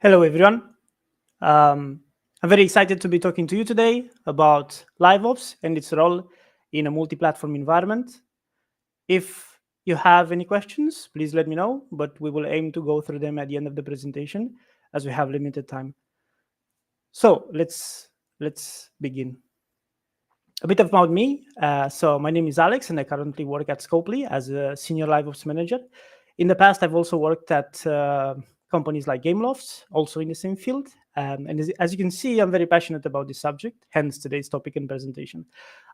Hello, everyone. I'm very excited to be talking to you today about LiveOps and its role in a multi-platform environment. If you have any questions, please let me know, but we will aim to go through them at the end of the presentation as we have limited time. So let's begin. A bit about me. So my name is Alex, and I currently work at Scopely as a senior LiveOps manager. In the past, I've also worked at companies like Gameloft, also in the same field. And as you can see, I'm very passionate about this subject, hence today's topic and presentation.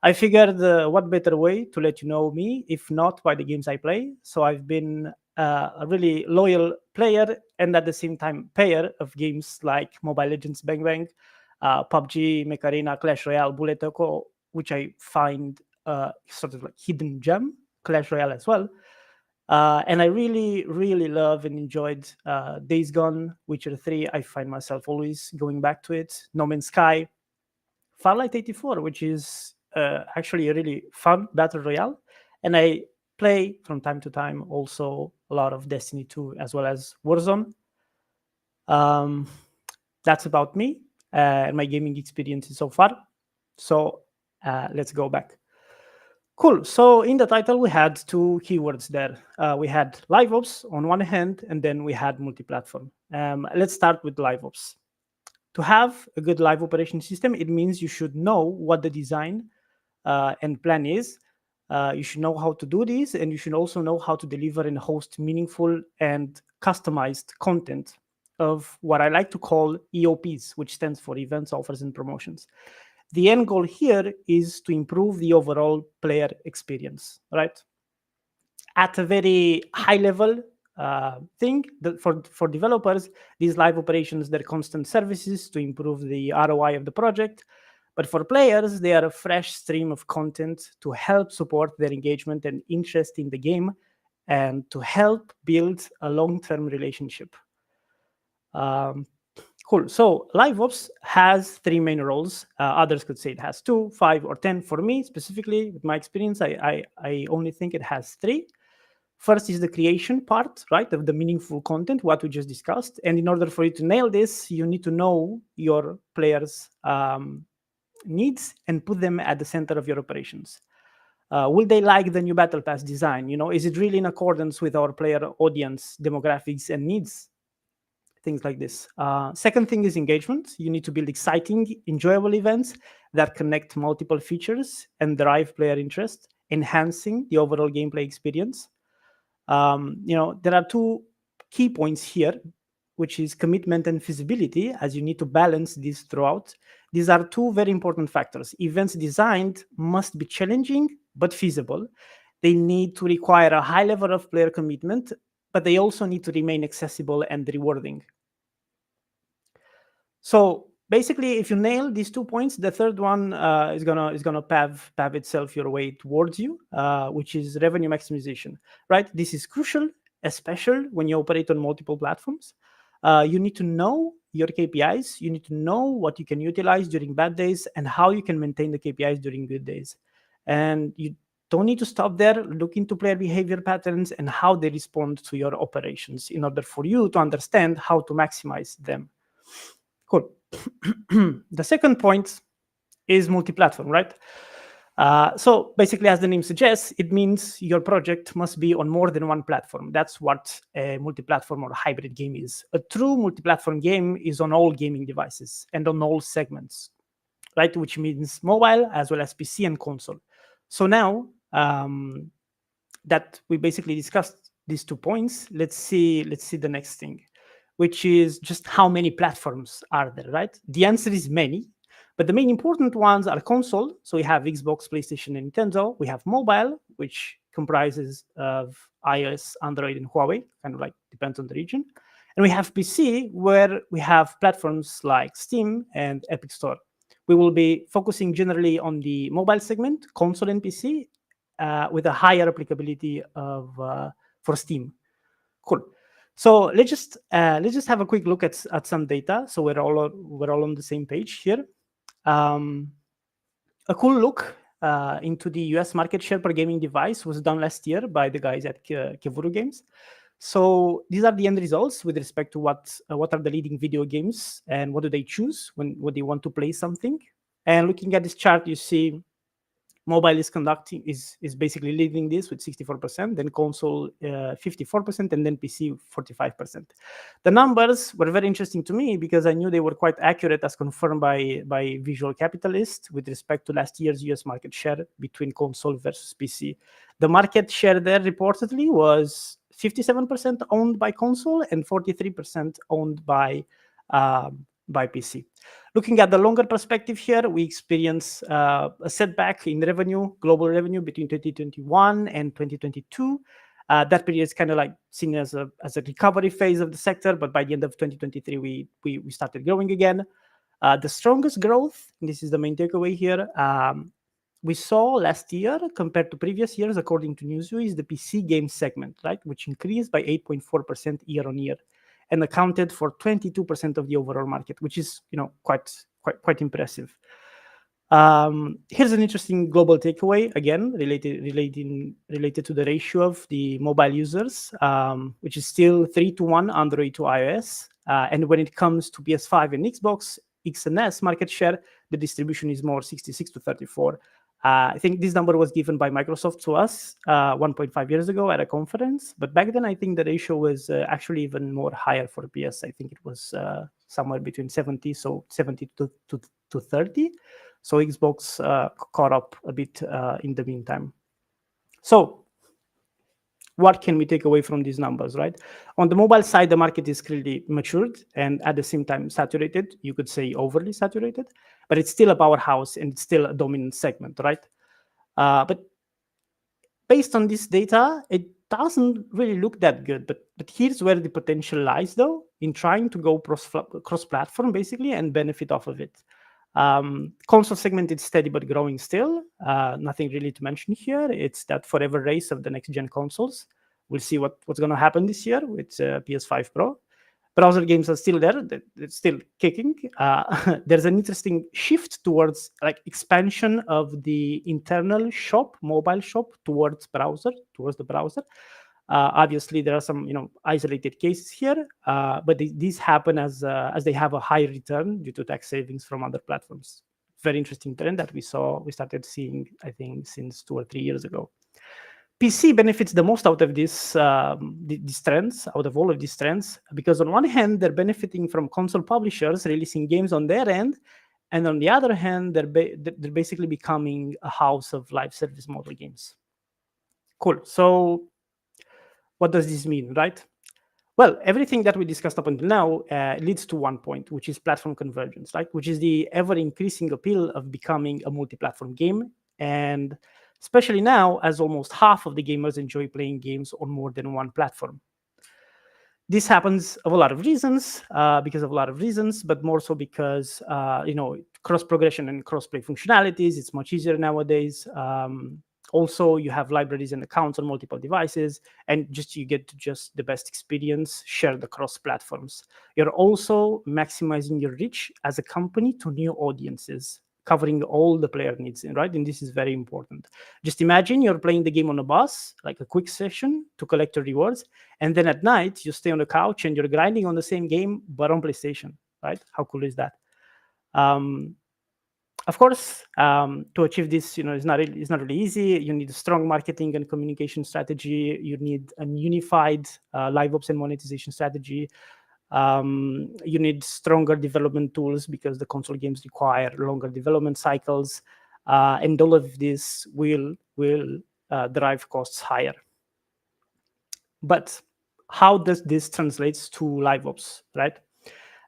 I figured what better way to let you know me, if not by the games I play. So I've been a really loyal player and at the same time payer of games like Mobile Legends Bang Bang, PUBG, Mech Arena, Clash Royale, Bullet Echo, which I find sort of like hidden gem, Clash Royale as well. And I really, really love and enjoyed Days Gone, Witcher 3. I find myself always going back to it. No Man's Sky, Farlight 84, which is actually a really fun battle royale. And I play from time to time also a lot of Destiny 2 as well as Warzone. Um, that's about me and my gaming experiences so far. So let's go back. Cool. So in the title, we had two keywords there. We had LiveOps on one hand, and then we had multi-platform. Let's start with LiveOps. To have a good live operation system, it means you should know what the design and plan is. You should know how to do this, and you should also know how to deliver and host meaningful and customized content of what I like to call EOPs, which stands for events, offers, and promotions. The end goal here is to improve the overall player experience, right? At a very high level thing, for developers, these live operations, they're constant services to improve the ROI of the project. But for players, they are a fresh stream of content to help support their engagement and interest in the game and to help build a long-term relationship. Cool. So LiveOps has three main roles. Others could say it has 2, 5, or 10. For me, specifically, with my experience, I only think it has 3. First is the creation part, right, of the meaningful content, what we just discussed. And in order for you to nail this, you need to know your players' needs and put them at the center of your operations. Will they like the new battle pass design? Is it really in accordance with our player audience demographics and needs? Things like this. Second thing is engagement. You need to build exciting, enjoyable events that connect multiple features and drive player interest, enhancing the overall gameplay experience. There are two key points here, which is commitment and feasibility, as you need to balance these throughout. These are two very important factors. Events designed must be challenging but feasible. They need to require a high level of player commitment, but they also need to remain accessible and rewarding. So basically, if you nail these 2 points, the third one is gonna pav itself your way towards you, which is revenue maximization, right? This is crucial, especially when you operate on multiple platforms. You need to know your KPIs. You need to know what you can utilize during bad days and how you can maintain the KPIs during good days. And you don't need to stop there. Look into player behavior patterns and how they respond to your operations in order for you to understand how to maximize them. Cool. The second point is multi-platform, right? So basically, as the name suggests, it means your project must be on more than one platform. That's what a multi-platform or hybrid game is. A true multi-platform game is on all gaming devices and on all segments, right? Which means mobile as well as PC and console. So now that we basically discussed these 2 points, let's see the next thing, which is just how many platforms are there, right? The answer is many, but the main important ones are console. So we have Xbox, PlayStation, and Nintendo. We have mobile, which comprises of iOS, Android, and Huawei, kind of like depends on the region. And we have PC, where we have platforms like Steam and Epic Store. We will be focusing generally on the mobile segment, console and PC, with a higher applicability of for Steam. Cool. So let's just have a quick look at some data, so we're all on the same page here. A cool look into the US market share per gaming device was done last year by the guys at Kevuru Games. So these are the end results with respect to what are the leading video games and what do they choose when they want to play something. And looking at this chart, you see mobile is basically leading this with 64%, then console 54%, and then PC 45%. The numbers were very interesting to me because I knew they were quite accurate as confirmed by Visual Capitalist with respect to last year's US market share between console versus PC. The market share there reportedly was 57% owned by console and 43% owned by PC. Looking at the longer perspective here, we experience a setback in revenue, global revenue between 2021 and 2022. That period is kind of like seen as a recovery phase of the sector, but by the end of 2023, we started growing again. The strongest growth, and this is the main takeaway here, we saw last year compared to previous years, according to Newzoo, is the PC game segment, right, which increased by 8.4% year on year, and accounted for 22% of the overall market, which is quite impressive. Here's an interesting global takeaway, again related to the ratio of the mobile users, which is still 3-1 Android to iOS. And when it comes to PS5 and Xbox X and S market share, the distribution is more 66 to 34. I think this number was given by Microsoft to us 1.5 years ago at a conference, but back then I think the ratio was actually even more higher for PS. I think it was somewhere between 70 to 30. So Xbox caught up a bit in the meantime. So what can we take away from these numbers, right? On the mobile side, the market is clearly matured and at the same time saturated. You could say overly saturated, but it's still a powerhouse and it's still a dominant segment, right? But based on this data, it doesn't really look that good. But here's where the potential lies, though, in trying to go cross-platform, basically, and benefit off of it. Console segment is steady but growing still. Nothing really to mention here. It's that forever race of the next-gen consoles. We'll see what's going to happen this year with PS5 Pro. Browser games are still there. It's still kicking. There's an interesting shift towards like expansion of the internal shop, mobile shop towards the browser. Obviously, there are some isolated cases here, but these happen as they have a high return due to tax savings from other platforms. Very interesting trend that we started seeing, I think, since 2 or 3 years ago. PC benefits the most out of these trends, out of all of these trends, because on one hand, they're benefiting from console publishers releasing games on their end, and on the other hand, they're basically becoming a house of live service model games. Cool. So what does this mean, right? Well, everything that we discussed up until now leads to one point, which is platform convergence, right? Which is the ever-increasing appeal of becoming a multi-platform game. And especially now, as almost half of the gamers enjoy playing games on more than one platform. This happens of a lot of reasons, but more so because, cross-progression and cross-play functionalities, it's much easier nowadays. Also, you have libraries and accounts on multiple devices, and you get the best experience shared across platforms. You're also maximizing your reach as a company to new audiences, covering all the player needs, right? And this is very important. Just imagine you're playing the game on a bus, like a quick session to collect your rewards, and then at night you stay on the couch and you're grinding on the same game, but on PlayStation, right? How cool is that? Of course, to achieve this, it's not really easy. You need a strong marketing and communication strategy. You need a unified LiveOps and monetization strategy. You need stronger development tools because the console games require longer development cycles, and all of this will drive costs higher. But how does this translate to LiveOps, right?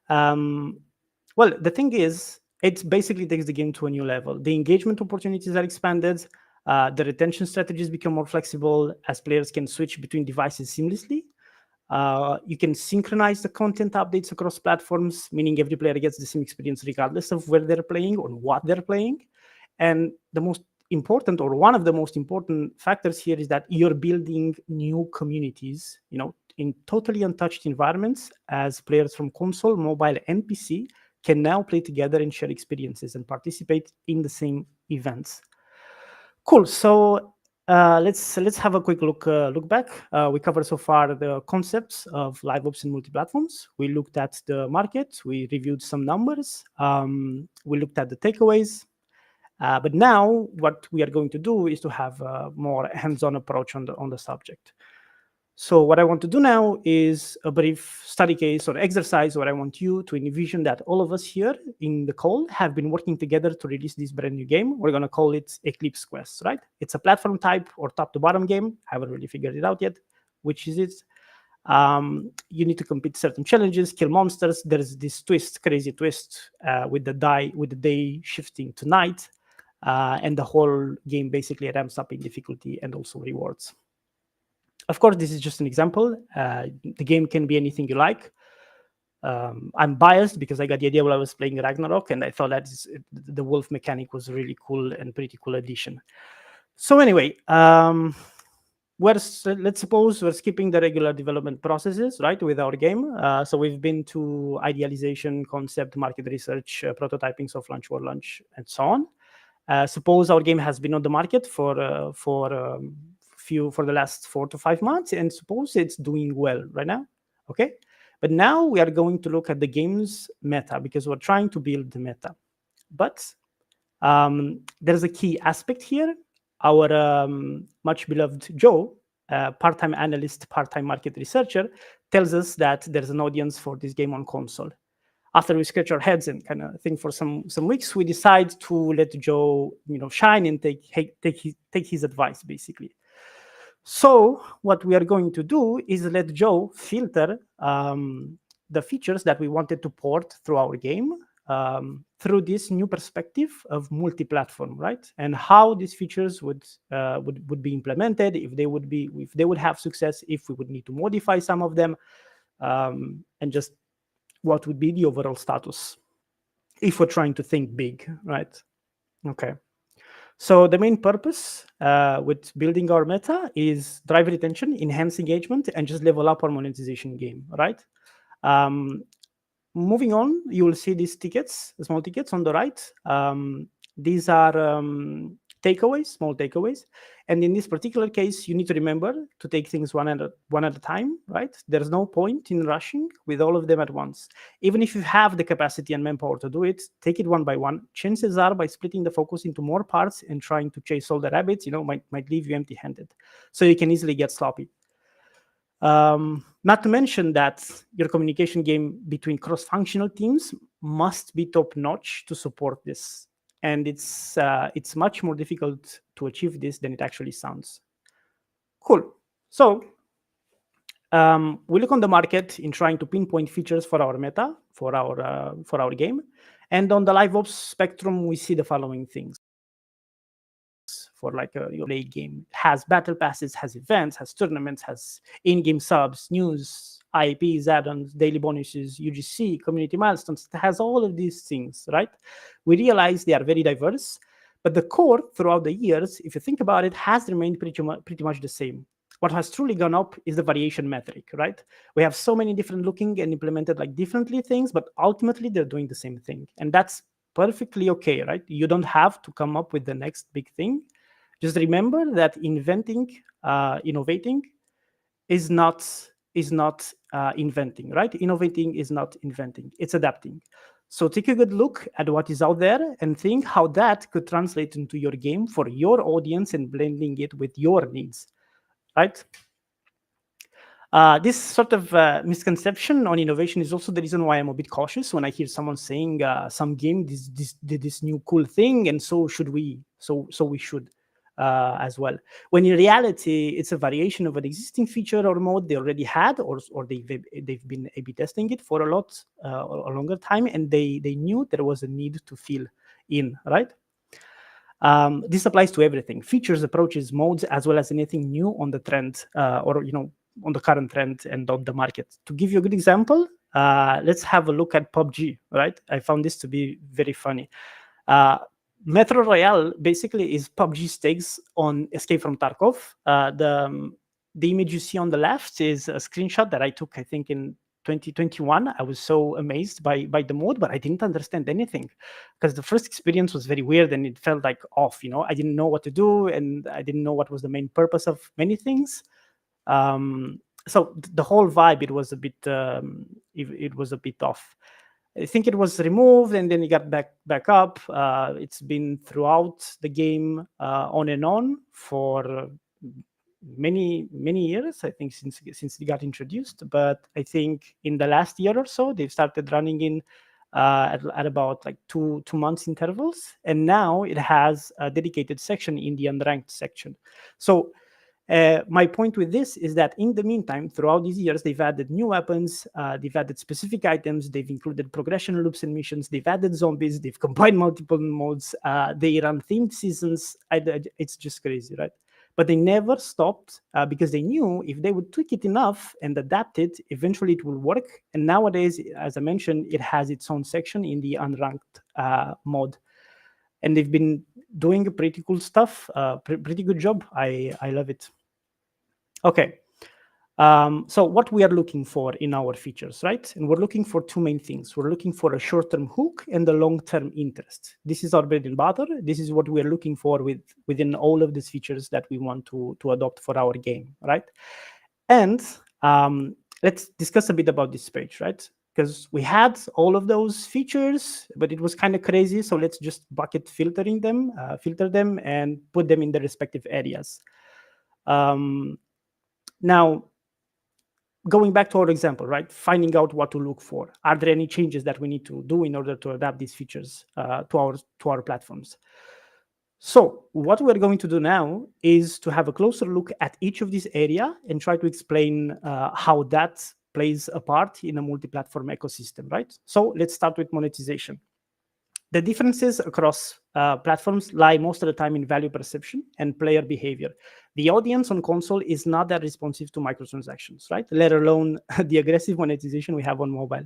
Well, the thing is, it basically takes the game to a new level. The engagement opportunities are expanded. The retention strategies become more flexible as players can switch between devices seamlessly. You can synchronize the content updates across platforms, meaning every player gets the same experience regardless of where they're playing or what they're playing. And the most important, or one of the most important factors here, is that you're building new communities, in totally untouched environments, as players from console, mobile, and PC can now play together and share experiences and participate in the same events. Cool. So Let's have a quick look back. We covered so far the concepts of LiveOps and multi-platforms. We looked at the market. We reviewed some numbers. We looked at the takeaways. But now, what we are going to do is to have a more hands-on approach on the subject. So what I want to do now is a brief study case or exercise where I want you to envision that all of us here in the call have been working together to release this brand new game. We're going to call it Eclipse Quest, right? It's a platform type or top to bottom game. I haven't really figured it out yet. Which is it? You need to complete certain challenges, kill monsters. There's this twist, crazy twist with the day shifting to night. And the whole game basically ramps up in difficulty and also rewards. Of course, this is just an example. The game can be anything you like. I'm biased because I got the idea while I was playing Ragnarok, and I thought that the wolf mechanic was a really cool and pretty cool addition. So anyway, let's suppose we're skipping the regular development processes, right, with our game. So we've been to idealization, concept, market research, prototyping, soft launch, war launch, and so on. Suppose our game has been on the market for the last 4 to 5 months, and suppose it's doing well right now. Okay, but now we are going to look at the game's meta because we're trying to build the meta. But there's a key aspect here. Our much beloved Joe, part-time analyst, part-time market researcher, tells us that there's an audience for this game on console. After we scratch our heads and kind of think for some weeks, we decide to let Joe, shine and take his advice, basically. So what we are going to do is let Joe filter the features that we wanted to port through our game through this new perspective of multi-platform, right? And how these features would be implemented, if they would have success, if we would need to modify some of them, and just what would be the overall status if we're trying to think big, right? Okay. So the main purpose with building our meta is drive retention, enhance engagement, and just level up our monetization game, right? Moving on, you will see these tickets, small tickets on the right. These are takeaways, small takeaways. And in this particular case, you need to remember to take things one at a time, right? There's no point in rushing with all of them at once. Even if you have the capacity and manpower to do it, take it one by one. Chances are by splitting the focus into more parts and trying to chase all the rabbits, might leave you empty-handed. So you can easily get sloppy. Not to mention that your communication game between cross-functional teams must be top-notch to support this. And it's much more difficult to achieve this than it actually sounds. Cool. So we look on the market in trying to pinpoint features for our meta, for our game. And on the LiveOps spectrum, we see the following things. For like a late game, has battle passes, has events, has tournaments, has in-game subs, news, IPs, add-ons, daily bonuses, UGC, community milestones. It has all of these things, right? We realize they are very diverse, but the core throughout the years, if you think about it, has remained pretty much the same. What has truly gone up is the variation metric, right? We have so many different looking and implemented like differently things, but ultimately they're doing the same thing. And that's perfectly okay, right? You don't have to come up with the next big thing. Just remember that innovating is not inventing, right? Innovating is not inventing, it's adapting. So take a good look at what is out there and think how that could translate into your game for your audience and blending it with your needs, right? This sort of misconception on innovation is also the reason why I'm a bit cautious when I hear someone saying some game did this new cool thing, and so should we. So we should as well. When in reality, it's a variation of an existing feature or mode they already had, or they've been A/B testing it for a longer time, and they knew there was a need to fill in, right? This applies to everything: features, approaches, modes, as well as anything new on the trend or on the current trend and on the market. To give you a good example, let's have a look at PUBG, right? I found this to be very funny. Metro Royale basically is PUBG's takes on Escape from Tarkov. The image you see on the left is a screenshot that I took, I think, in 2021, I was so amazed by the mode, but I didn't understand anything because the first experience was very weird and it felt like off. I didn't know what to do and I didn't know what was the main purpose of many things. So the whole vibe, it was a bit it was a bit off. I think it was removed and then it got back up. It's been throughout the game, on and on for many years. I think since it got introduced. But I think in the last year or so, they've started running in at about like two months intervals, and now it has a dedicated section in the unranked section. So my point with this is that in the meantime, throughout these years, they've added new weapons, they've added specific items, they've included progression loops and missions, they've added zombies, they've combined multiple modes, they run themed seasons. It's just crazy, right? But they never stopped because they knew if they would tweak it enough and adapt it, eventually it will work. And nowadays, as I mentioned, it has its own section in the unranked mode. And they've been doing pretty cool stuff, pretty good job. I love it. Okay. So what we are looking for in our features, right? And we're looking for two main things. We're looking for a short-term hook and a long-term interest. This is our bread and butter. This is what we're looking for within all of these features that we want to adopt for our game, right? And let's discuss a bit about this page, right? Because we had all of those features, but it was kind of crazy. So let's just bucket filter them and put them in the respective areas. Now, going back to our example, right? Finding out what to look for. Are there any changes that we need to do in order to adapt these features to our platforms? So what we're going to do now is to have a closer look at each of these area and try to explain how that plays a part in a multi-platform ecosystem, right? So let's start with monetization. The differences across platforms lie most of the time in value perception and player behavior. The audience on console is not that responsive to microtransactions, right? Let alone the aggressive monetization we have on mobile.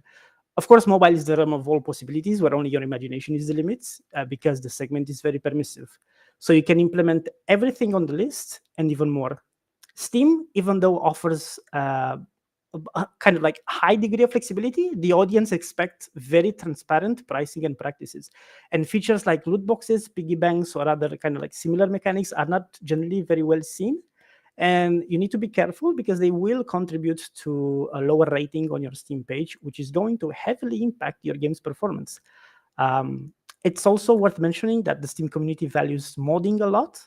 Of course, mobile is the realm of all possibilities where only your imagination is the limits because the segment is very permissive. So you can implement everything on the list and even more. Steam, even though offers kind of like high degree of flexibility, the audience expects very transparent pricing and practices. And features like loot boxes, piggy banks, or other kind of like similar mechanics are not generally very well seen. And you need to be careful because they will contribute to a lower rating on your Steam page, which is going to heavily impact your game's performance. It's also worth mentioning that the Steam community values modding a lot.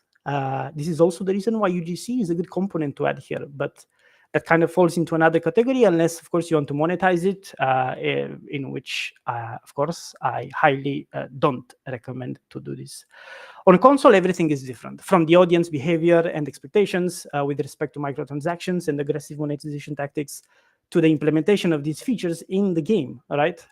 This is also the reason why UGC is a good component to add here, but that kind of falls into another category unless, of course, you want to monetize it, in which, of course, I highly don't recommend to do this. On console, everything is different, from the audience behavior and expectations with respect to microtransactions and aggressive monetization tactics to the implementation of these features in the game, all right?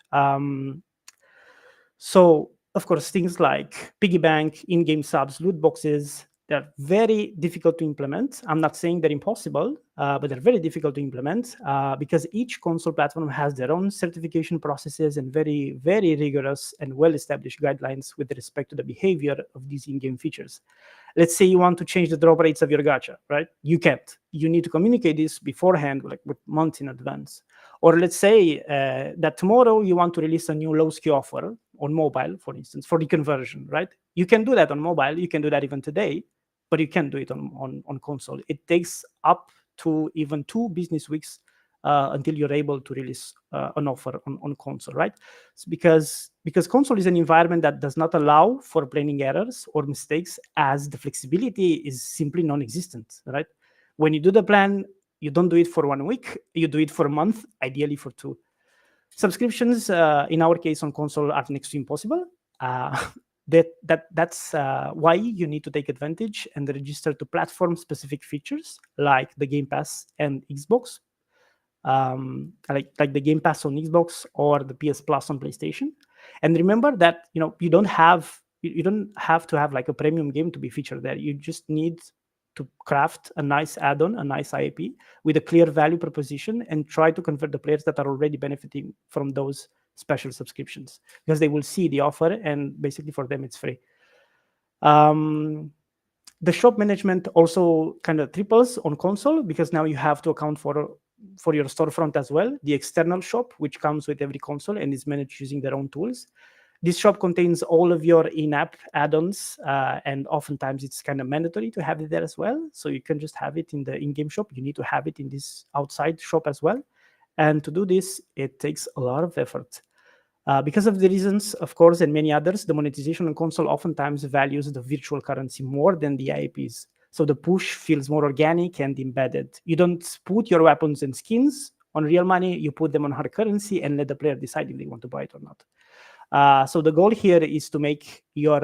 So, of course, things like piggy bank, in-game subs, loot boxes, they're very difficult to implement. I'm not saying they're impossible, but they're very difficult to implement because each console platform has their own certification processes and very, very rigorous and well-established guidelines with respect to the behavior of these in-game features. Let's say you want to change the drop rates of your gacha, right? You can't. You need to communicate this beforehand, like with months in advance. Or let's say that tomorrow you want to release a new low SKU offer on mobile, for instance, for reconversion, right? You can do that on mobile. You can do that even today, but you can't do it on console. It takes up to even 2 business weeks until you're able to release an offer on console, right? It's because console is an environment that does not allow for planning errors or mistakes, as the flexibility is simply non-existent, right? When you do the plan, you don't do it for 1 week, you do it for a month, ideally for 2. Subscriptions, in our case on console, are next to impossible. That's why you need to take advantage and register to platform-specific features like the Game Pass and Xbox, like the Game Pass on Xbox or the PS Plus on PlayStation. And remember that you don't have to have like a premium game to be featured there. You just need to craft a nice add-on, a nice IAP with a clear value proposition, and try to convert the players that are already benefiting from those special subscriptions, because they will see the offer and basically for them it's free. The shop management also kind of triples on console because now you have to account for for your storefront as well, the external shop, which comes with every console and is managed using their own tools. This shop contains all of your in-app add-ons, and oftentimes it's kind of mandatory to have it there as well. So you can just have it in the in-game shop. You need to have it in this outside shop as well. And to do this, it takes a lot of effort. Because of the reasons, of course, and many others, the monetization on console oftentimes values the virtual currency more than the IAPs. So the push feels more organic and embedded. You don't put your weapons and skins on real money, you put them on hard currency and let the player decide if they want to buy it or not. So the goal here is to make your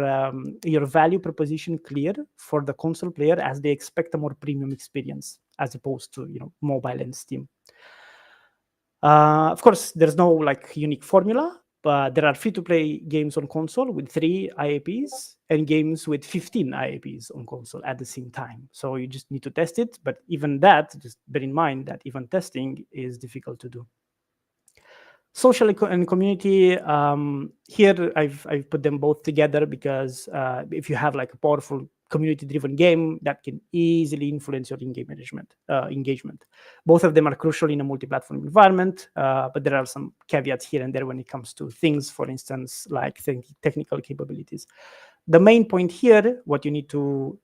value proposition clear for the console player, as they expect a more premium experience as opposed to mobile and Steam. Of course, there's no like unique formula, but there are free-to-play games on console with 3 IAPs and games with 15 IAPs on console at the same time. So you just need to test it. But even that, just bear in mind that even testing is difficult to do. Social and community, here I've put them both together because if you have like a powerful community-driven game, that can easily influence your in-game engagement. Both of them are crucial in a multi-platform environment, but there are some caveats here and there when it comes to things, for instance, like technical capabilities. The main point here, what you need to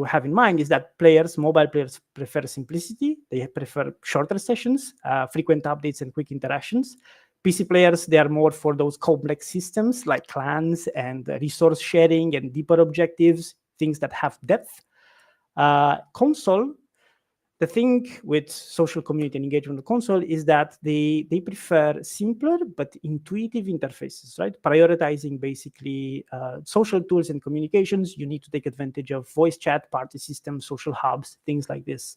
have in mind is that mobile players prefer simplicity. They prefer shorter sessions, frequent updates, and quick interactions. PC players, they are more for those complex systems like clans and resource sharing and deeper objectives, things that have depth. Console, the thing with social community and engagement on console is that they prefer simpler but intuitive interfaces, right? Prioritizing basically social tools and communications. You need to take advantage of voice chat, party systems, social hubs, things like this.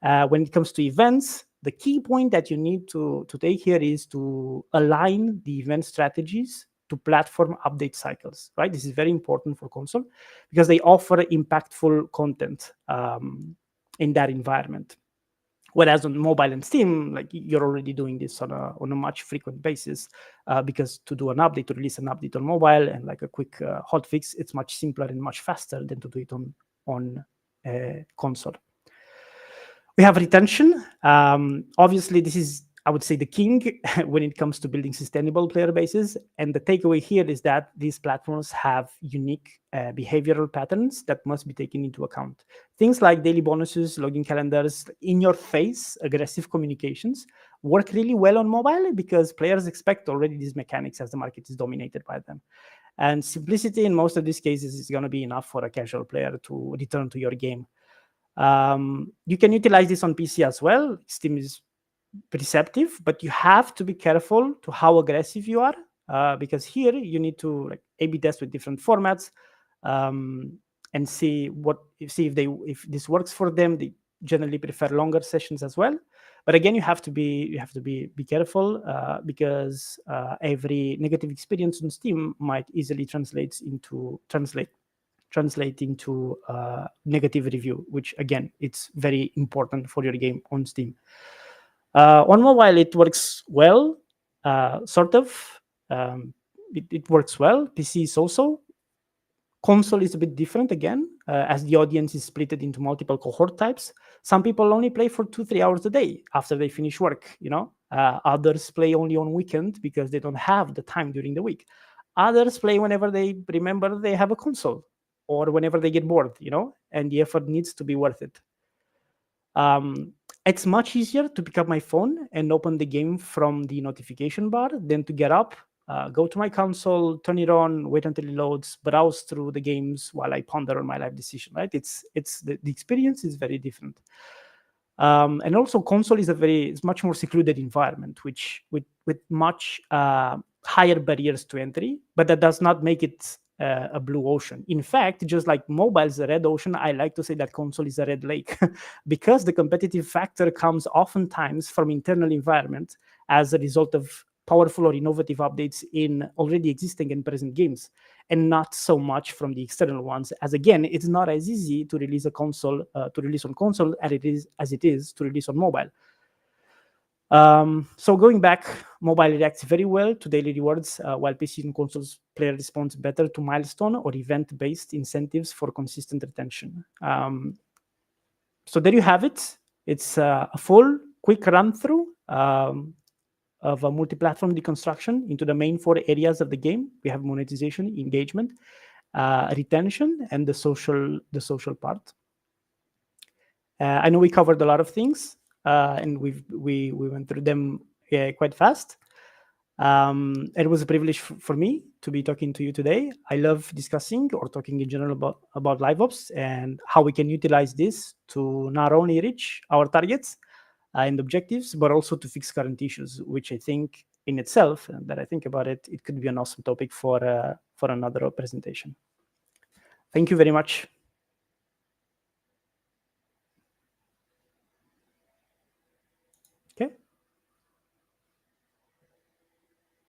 When it comes to events, the key point that you need to take here is to align the event strategies to platform update cycles, right? This is very important for console because they offer impactful content in that environment. Whereas on mobile and Steam, like you're already doing this on a much frequent basis, because to do an update, to release an update on mobile and like a quick hotfix, it's much simpler and much faster than to do it on console. We have retention. Obviously, this is, I would say, the king when it comes to building sustainable player bases. And the takeaway here is that these platforms have unique behavioral patterns that must be taken into account. Things like daily bonuses, login calendars, in-your-face aggressive communications work really well on mobile because players expect already these mechanics as the market is dominated by them. And simplicity in most of these cases is going to be enough for a casual player to return to your game. You can utilize this on PC as well. Steam is receptive, but you have to be careful to how aggressive you are, because here you need to like A/B test with different formats and see if this works for them. They generally prefer longer sessions as well. But again, you have to be careful because every negative experience on Steam might easily translate into negative review, which again, it's very important for your game on Steam. On mobile, it works well, sort of. It works well. PC is also. Console is a bit different again, as the audience is split into multiple cohort types. Some people only play for 2-3 hours a day after they finish work, Others play only on weekend because they don't have the time during the week. Others play whenever they remember they have a console or whenever they get bored, and the effort needs to be worth it. It's much easier to pick up my phone and open the game from the notification bar than to get up, go to my console, turn it on, wait until it loads, browse through the games while I ponder on my life decision, right? It's the experience is very different. And also console is much more secluded environment, which with much higher barriers to entry, but that does not make it a blue ocean. In fact, just like mobile is a red ocean, I like to say that console is a red lake because the competitive factor comes oftentimes from internal environment as a result of powerful or innovative updates in already existing and present games, and not so much from the external ones. As again, it's not as easy to release a console to release on console as it is to release on mobile. So going back, mobile reacts very well to daily rewards, while PC and consoles player responds better to milestone or event-based incentives for consistent retention. So there you have it. It's a full quick run through of a multi-platform deconstruction into the main 4 areas of the game. We have monetization, engagement, retention, and the social part. I know we covered a lot of things, and we went through them quite fast. It was a privilege for me to be talking to you today. I love discussing or talking in general about LiveOps and how we can utilize this to not only reach our targets and objectives, but also to fix current issues, which I think in itself, that I think about it, it could be an awesome topic for another presentation. Thank you very much.